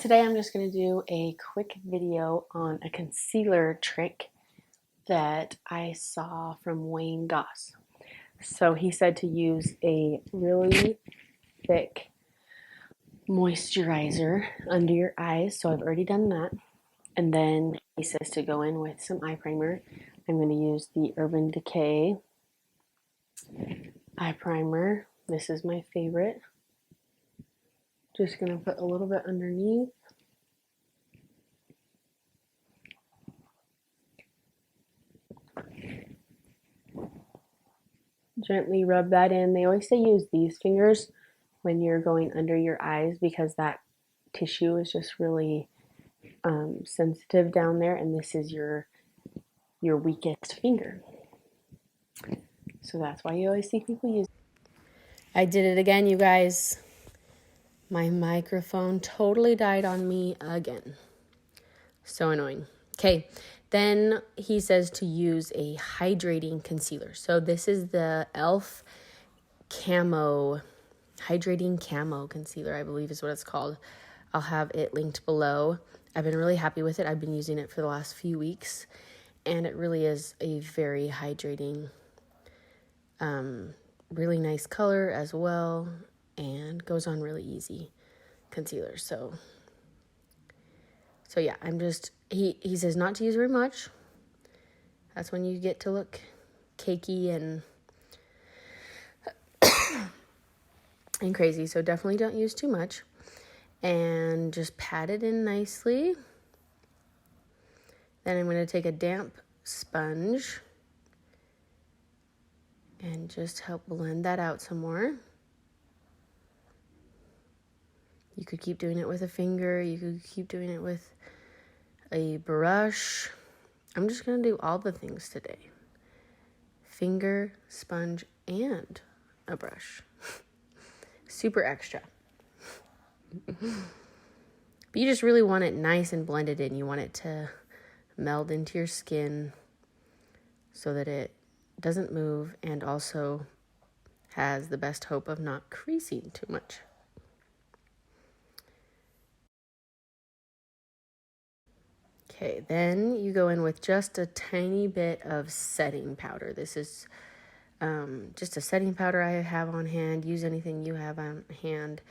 Today I'm just going to do a quick video on a concealer trick that I saw from Goss. So he said to use a really thick moisturizer under your eyes. So I've already done that. And then he says to go in with some eye primer. I'm going to use the Urban Decay eye primer. This is my favorite. Just going to put a little bit underneath. Gently rub that in. They always say use these fingers when you're going under your eyes because that tissue is just really sensitive down there, and this is your weakest finger. So that's why you always see people use. I did it again, you guys. My microphone totally died on me again. So annoying. Okay, then he says to use a hydrating concealer. So this is the e.l.f. Camo, Hydrating Camo Concealer, I believe is what it's called. I'll have it linked below. I've been really happy with it. I've been using it for the last few weeks, and it really is a very hydrating, really nice color as well, and goes on really easy concealer. So yeah, I'm just, he says not to use very much. That's when you get to look cakey and crazy. So definitely don't use too much. And just pat it in nicely. Then I'm going to take a damp sponge and just help blend that out some more. You could keep doing it with a finger. You could keep doing it with a brush. I'm just going to do all the things today. Finger, sponge, and a brush. Super extra. But you just really want it nice and blended in. You want it to meld into your skin so that it doesn't move and also has the best hope of not creasing too much. Okay, then you go in with just a tiny bit of setting powder. This is just a setting powder I have on hand. Use anything you have on hand.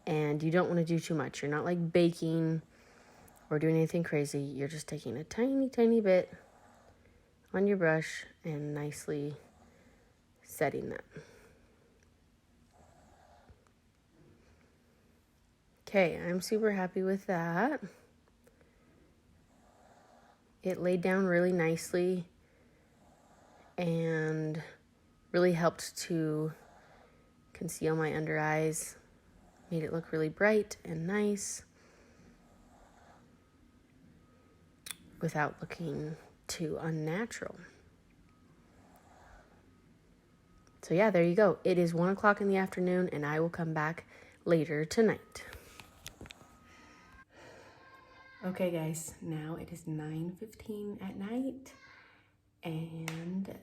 And you don't want to do too much. You're not like baking or doing anything crazy. You're just taking a tiny, tiny bit on your brush and nicely setting that. Okay, I'm super happy with that. It laid down really nicely and really helped to conceal my under eyes. Made it look really bright and nice without looking too unnatural. So yeah, there you go. It is 1 o'clock in the afternoon, and I will come back later tonight. Okay guys, now it is 9:15 at night, and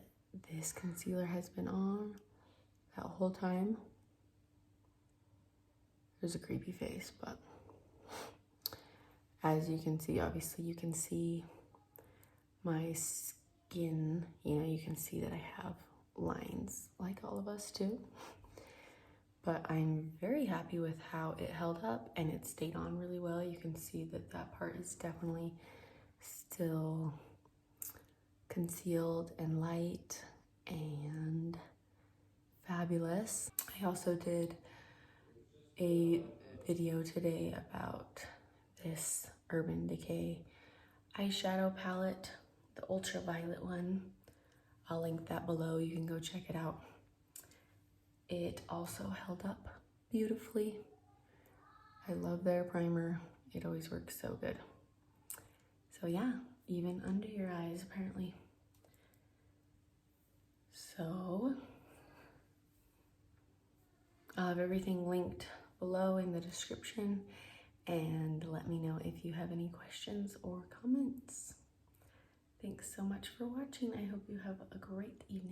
this concealer has been on that whole time. There's a creepy face, but as you can see, obviously you can see my skin. You know, you can see that I have lines like all of us do. But I'm very happy with how it held up, and it stayed on really well. You can see that that part is definitely still concealed and light and fabulous. I also did a video today about this Urban Decay eyeshadow palette, the ultraviolet one. I'll link that below. You can go check it out. It also held up beautifully. I love their primer. It always works so good. So yeah, even under your eyes apparently. So I'll have everything linked below in the description, and let me know if you have any questions or comments. Thanks so much for watching. I hope you have a great evening.